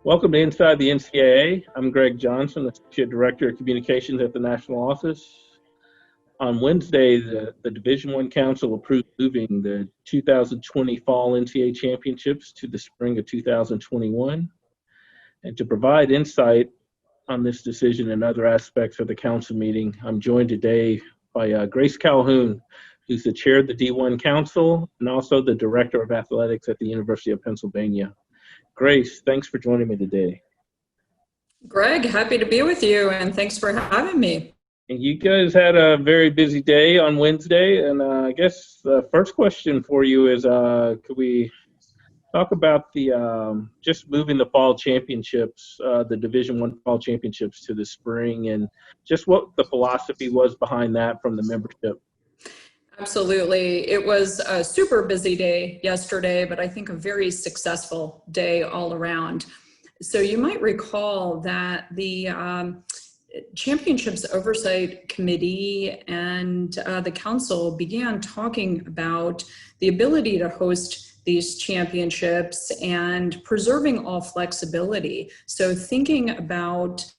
Welcome to Inside the NCAA. I'm Greg Johnson, Associate Director of Communications at the National Office. On Wednesday, the Division I Council approved moving the 2020 Fall NCAA Championships to the spring of 2021. And to provide insight on this decision and other aspects of the council meeting, I'm joined today by Grace Calhoun, who's the chair of the D1 Council and also the Director of Athletics at the University of Pennsylvania. Grace, thanks for joining me today. Greg, happy to be with you, and thanks for having me. And you guys had a very busy day on Wednesday, and I guess the first question for you is, could we talk about the just moving the fall championships, the Division I fall championships to the spring, and just what the philosophy was behind that from the membership? Absolutely. It was a super busy day yesterday, but I think a very successful day all around. So you might recall that the Championships Oversight Committee and the Council began talking about the ability to host these championships and preserving all flexibility. So thinking about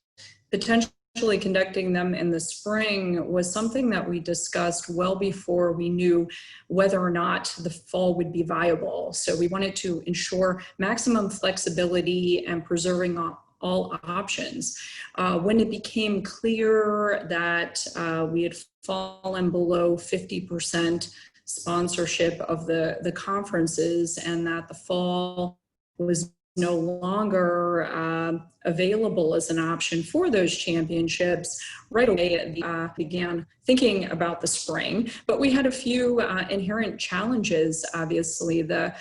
potentially conducting them in the spring was something that we discussed well before we knew whether or not the fall would be viable. So we wanted to ensure maximum flexibility and preserving all options. When it became clear that we had fallen below 50% sponsorship of the conferences and that the fall was no longer available as an option for those championships, right away began thinking about the spring. But we had a few inherent challenges. Obviously, the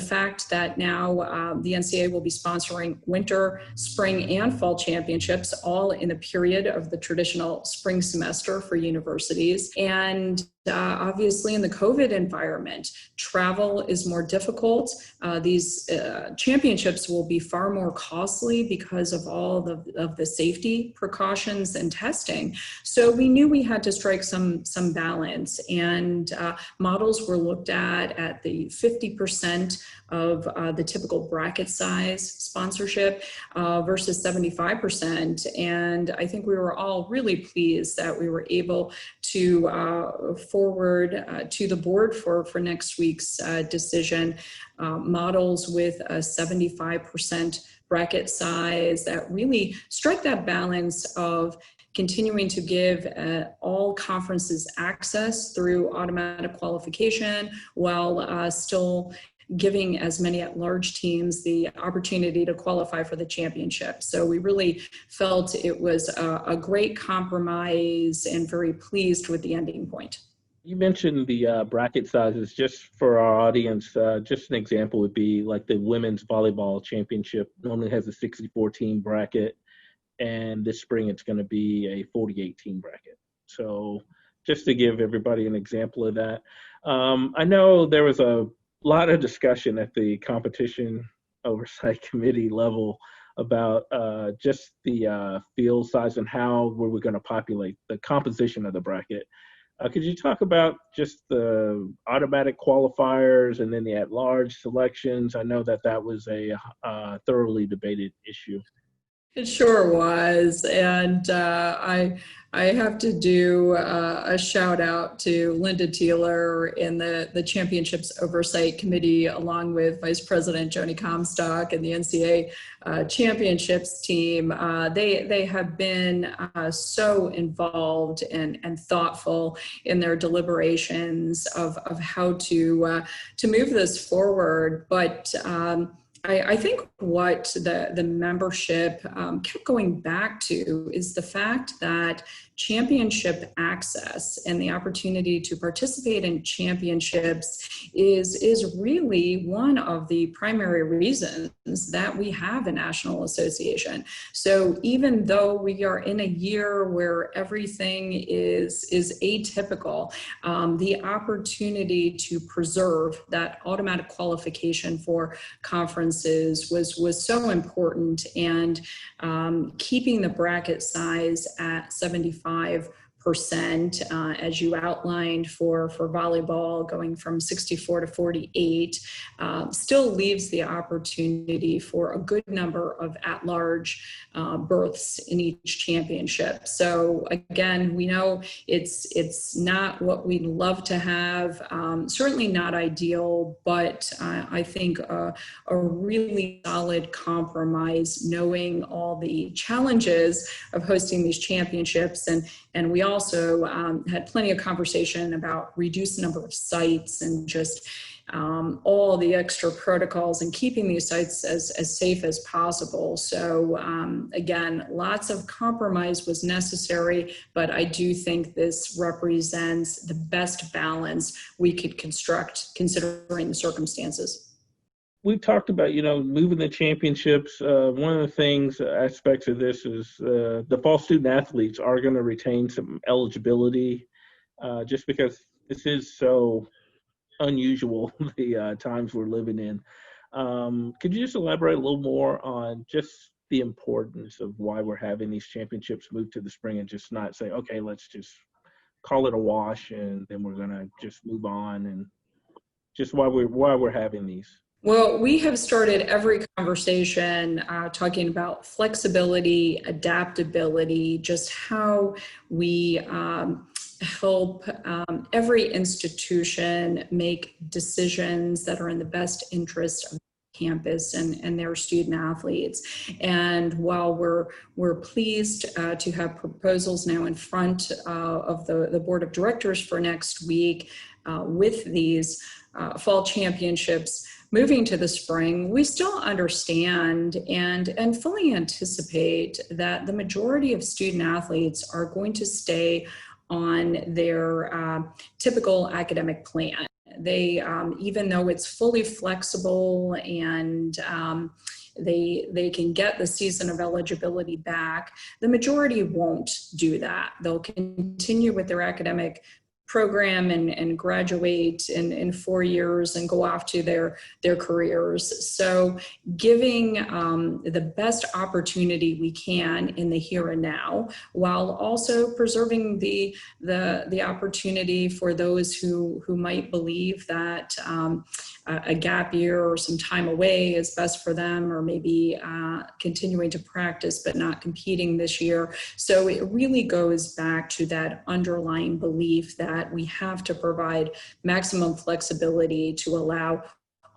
fact that now the NCAA will be sponsoring winter, spring, and fall championships, all in the period of the traditional spring semester for universities. And obviously in the COVID environment, travel is more difficult. These championships will be far more costly because of all of the safety precautions and testing. So we knew we had to strike some balance, and models were looked at the 50% of the typical bracket size sponsorship versus 75%. And I think we were all really pleased that we were able to forward to the board for next week's decision models with a 75% bracket size that really strike that balance of continuing to give all conferences access through automatic qualification while still giving as many at-large teams the opportunity to qualify for the championship. So we really felt it was a great compromise and very pleased with the ending point. You mentioned the bracket sizes. Just for our audience, just an example would be like the women's volleyball championship normally has a 64-team bracket, and this spring it's going to be a 48-team bracket. So just to give everybody an example of that. I know there was a lot of discussion at the competition oversight committee level about just the field size and how were we going to populate the composition of the bracket. Could you talk about just the automatic qualifiers and then the at-large selections? I know that was a thoroughly debated issue. It sure was, and I have to do a shout out to Linda Teeler in the Championships Oversight Committee, along with Vice President Joni Comstock and the NCAA Championships team. They have been so involved and thoughtful in their deliberations of how to move this forward, but. I think what the membership kept going back to is the fact that championship access and the opportunity to participate in championships is really one of the primary reasons that we have a national association. So even though we are in a year where everything is atypical, the opportunity to preserve that automatic qualification for conferences was so important, and keeping the bracket size at 75% as you outlined for volleyball, going from 64 to 48, still leaves the opportunity for a good number of at-large berths in each championship. So again, we know it's not what we'd love to have, certainly not ideal, but I think a really solid compromise, knowing all the challenges of hosting these championships. And we also had plenty of conversation about reduced number of sites and just all the extra protocols and keeping these sites as safe as possible. So again, lots of compromise was necessary, but I do think this represents the best balance we could construct considering the circumstances. We talked about, moving the championships. One of the things, aspects of this is the fall student athletes are going to retain some eligibility just because this is so unusual, the times we're living in. Could you just elaborate a little more on just the importance of why we're having these championships move to the spring and just not say, okay, let's just call it a wash and then we're going to just move on, and just why we're having these? Well, we have started every conversation talking about flexibility, adaptability, just how we help every institution make decisions that are in the best interest of campus and their student athletes. And while we're pleased to have proposals now in front of the board of directors for next week with these fall championships moving to the spring, we still understand and fully anticipate that the majority of student athletes are going to stay on their typical academic plan. They, even though it's fully flexible and they can get the season of eligibility back, the majority won't do that. They'll continue with their academic program and graduate in 4 years and go off to their careers. So giving the best opportunity we can in the here and now, while also preserving the opportunity for those who might believe that a gap year or some time away is best for them, or maybe continuing to practice but not competing this year. So it really goes back to that underlying belief that we have to provide maximum flexibility to allow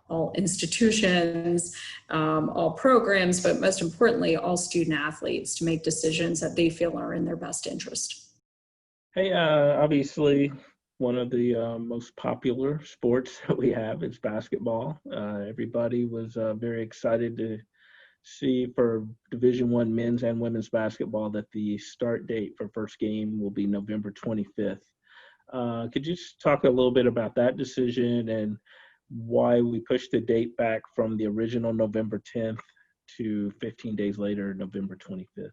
all institutions, all programs, but most importantly, all student athletes to make decisions that they feel are in their best interest. Hey, obviously, one of the most popular sports that we have is basketball. Everybody was very excited to see for Division I men's and women's basketball that the start date for first game will be November 25th. Could you just talk a little bit about that decision and why we pushed the date back from the original November 10th to 15 days later, November 25th?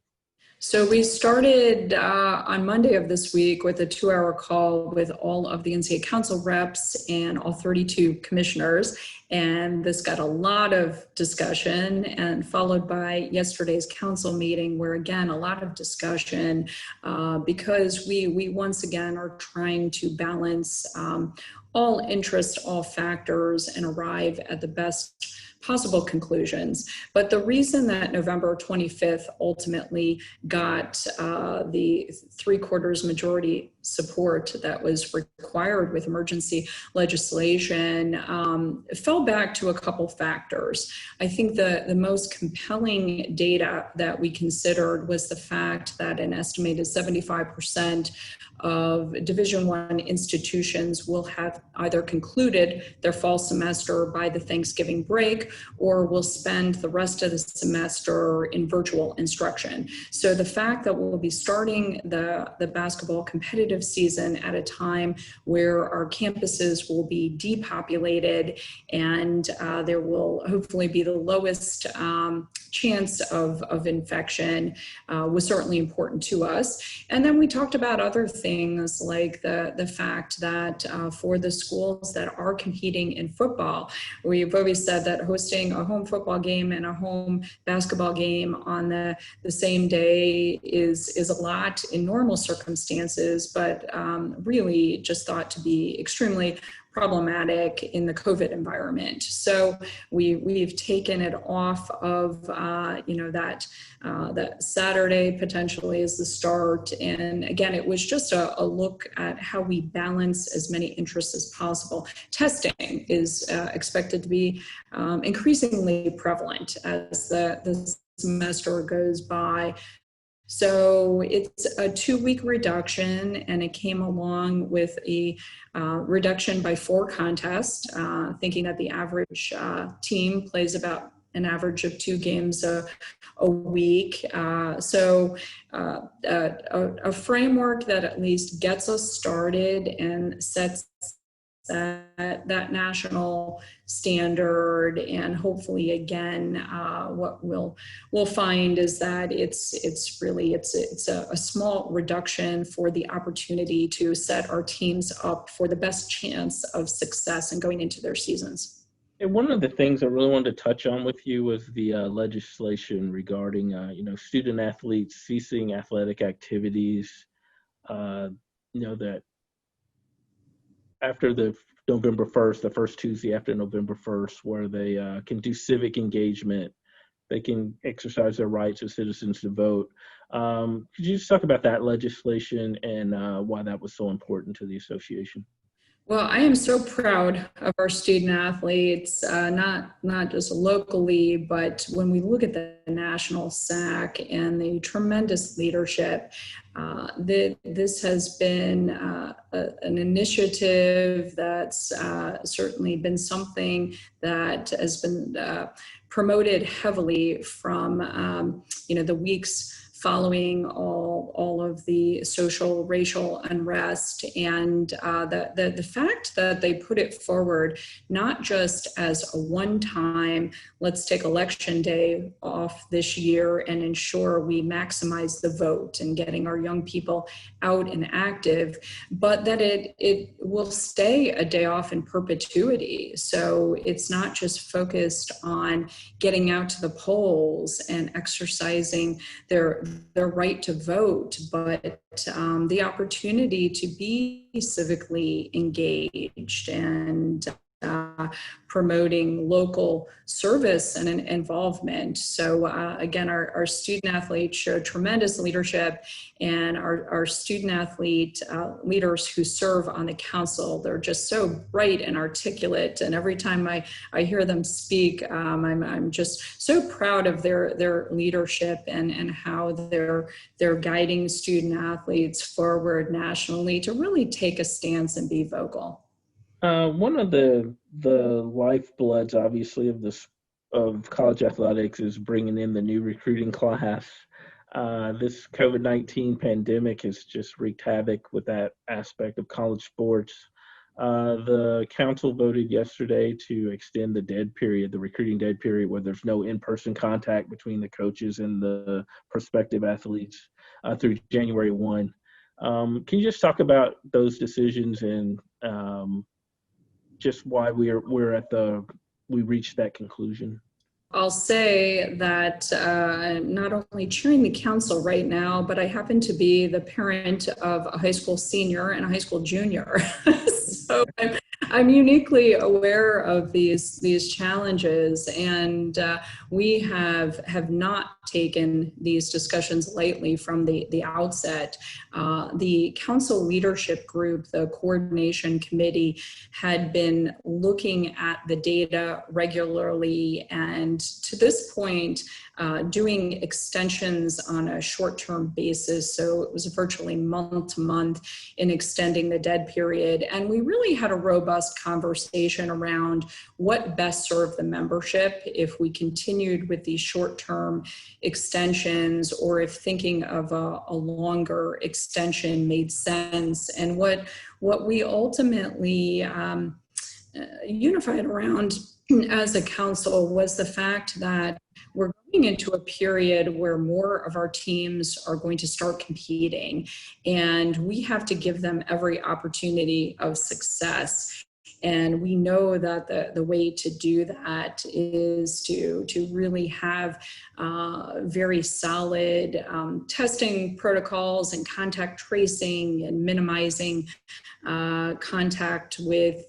So we started on Monday of this week with a 2-hour call with all of the NCAA council reps and all 32 commissioners. And this got a lot of discussion, and followed by yesterday's council meeting where, again, a lot of discussion because we once again are trying to balance all interests, all factors, and arrive at the best possible conclusions. But the reason that November 25th ultimately got the 3/4 majority support that was required with emergency legislation fell back to a couple factors. I think the most compelling data that we considered was the fact that an estimated 75% of Division I institutions will have either concluded their fall semester by the Thanksgiving break or will spend the rest of the semester in virtual instruction. So the fact that we'll be starting the basketball competitive season at a time where our campuses will be depopulated and there will hopefully be the lowest chance of infection was certainly important to us. And then we talked about other things like the fact that for the schools that are competing in football. We've always said that hosting a home football game and a home basketball game on the same day is a lot in normal circumstances, but really just thought to be extremely problematic in the COVID environment. So we've taken it off of that Saturday potentially is the start. And again, it was just a look at how we balance as many interests as possible. Testing is expected to be increasingly prevalent as the semester goes by. So it's a 2-week reduction, and it came along with a reduction by 4 contests, thinking that the average team plays about an average of 2 games a week. So a framework that at least gets us started and sets that national standard, and hopefully again what we'll find is that it's a small reduction for the opportunity to set our teams up for the best chance of success in going into their seasons. And one of the things I really wanted to touch on with you was the legislation regarding student athletes ceasing athletic activities, that after the November 1st, the first Tuesday after November 1st, where they can do civic engagement, they can exercise their rights as citizens to vote. Could you just talk about that legislation and why that was so important to the association? Well, I am so proud of our student athletes, not just locally, but when we look at the national SAAC and the tremendous leadership, this has been an initiative that's certainly been something that has been promoted heavily from the weeks following all of the social, racial unrest, and the fact that they put it forward not just as a one-time, let's take election day off this year and ensure we maximize the vote and getting our young people out and active, but that it will stay a day off in perpetuity. So it's not just focused on getting out to the polls and exercising their right to vote, but the opportunity to be civically engaged and promoting local service and involvement. So again, our student athletes showed tremendous leadership, and our student athlete leaders who serve on the council, they're just so bright and articulate. And every time I hear them speak, I'm just so proud of their leadership and how they're guiding student athletes forward nationally to really take a stance and be vocal. One of the lifebloods, obviously, of college athletics is bringing in the new recruiting class. This COVID-19 pandemic has just wreaked havoc with that aspect of college sports. The council voted yesterday to extend the recruiting dead period, where there's no in-person contact between the coaches and the prospective athletes through January 1. Can you just talk about those decisions and just why we reached that conclusion? I'll say that not only chairing the council right now, but I happen to be the parent of a high school senior and a high school junior. So I'm uniquely aware of these challenges, and we have not taken these discussions lightly from the outset. The council leadership group, the coordination committee, had been looking at the data regularly, and to this point, doing extensions on a short-term basis. So it was virtually month to month in extending the dead period. And we really had a robust conversation around what best served the membership if we continued with these short-term extensions, or if thinking of a longer extension made sense. And what we ultimately unified around as a council was the fact that we're going into a period where more of our teams are going to start competing, and we have to give them every opportunity of success. And we know that the way to do that is to really have very solid testing protocols and contact tracing and minimizing contact with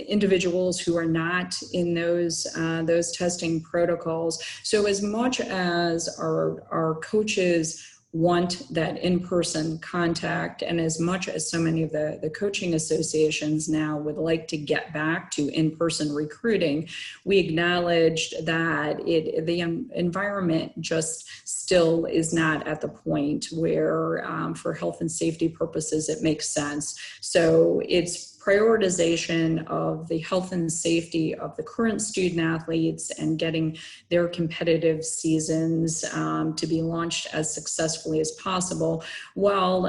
individuals who are not in those testing protocols. So as much as our coaches want that in-person contact, and as much as so many of the coaching associations now would like to get back to in-person recruiting, we acknowledged that the environment just still is not at the point where for health and safety purposes it makes sense. So it's prioritization of the health and safety of the current student athletes and getting their competitive seasons to be launched as successfully as possible, while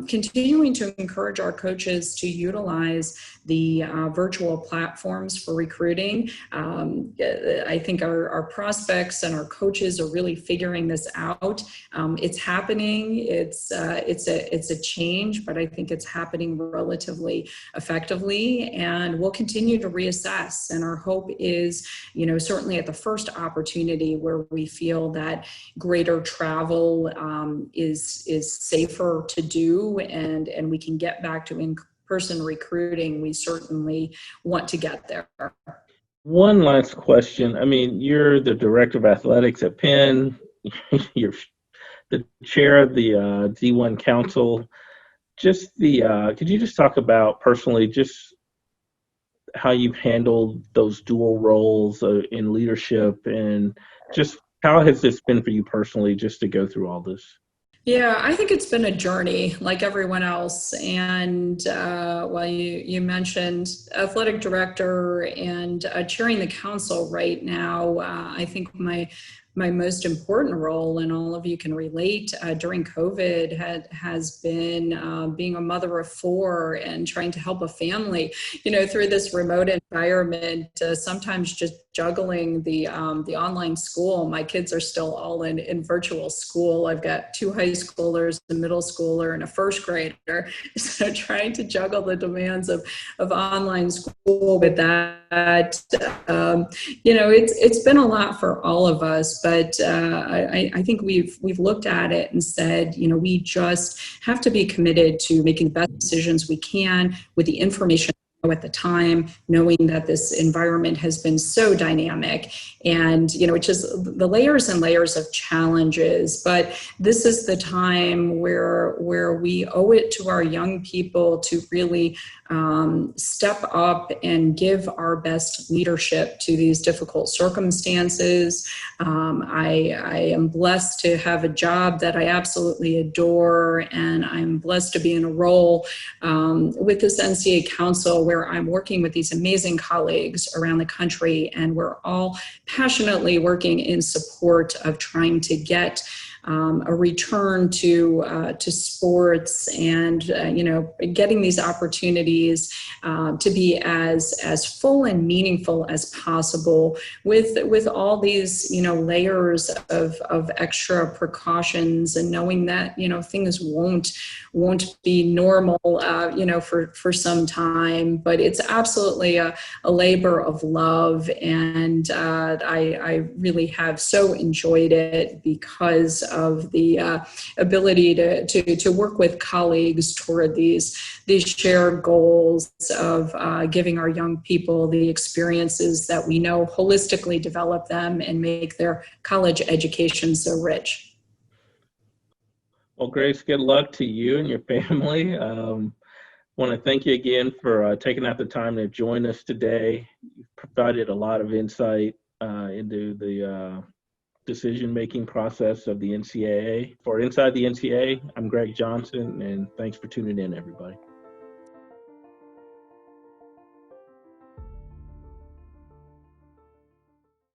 continuing to encourage our coaches to utilize the virtual platforms for recruiting. I think our prospects and our coaches are really figuring this out. It's happening. It's a change, but I think it's happening relatively effectively, and we'll continue to reassess. And our hope is, certainly at the first opportunity where we feel that greater travel is safer to do, and we can get back to in-person recruiting, we certainly want to get there. One last question. I mean, you're the director of athletics at Penn. You're the chair of the D1 Council. Could you just talk about personally just how you've handled those dual roles in leadership, and just how has this been for you personally just to go through all this? Yeah, I think it's been a journey like everyone else. And you mentioned athletic director and chairing the council right now. I think my most important role, and all of you can relate, during COVID has been being a mother of four and trying to help a family, through this remote environment, sometimes just juggling the online school. My kids are still all in virtual school. I've got 2 high schoolers, a middle schooler, and a first grader. So trying to juggle the demands of online school with that, it's been a lot for all of us. But I think we've looked at it and said, we just have to be committed to making the best decisions we can with the information at the time, knowing that this environment has been so dynamic, and which is the layers and layers of challenges. But this is the time where we owe it to our young people to really step up and give our best leadership to these difficult circumstances. I am blessed to have a job that I absolutely adore, and I'm blessed to be in a role with this NCAA Council where I'm working with these amazing colleagues around the country, and we're all passionately working in support of trying to get a return to sports, and getting these opportunities to be as full and meaningful as possible, with all these layers of extra precautions, and knowing that things won't be normal for some time, but it's absolutely a labor of love, and I really have so enjoyed it because of the ability to work with colleagues toward these shared goals of giving our young people the experiences that we know holistically develop them and make their college education so rich. Well, Grace, good luck to you and your family. Want to thank you again for taking out the time to join us today. You've provided a lot of insight into the decision-making process of the NCAA. For Inside the NCAA, I'm Greg Johnson, and thanks for tuning in, everybody.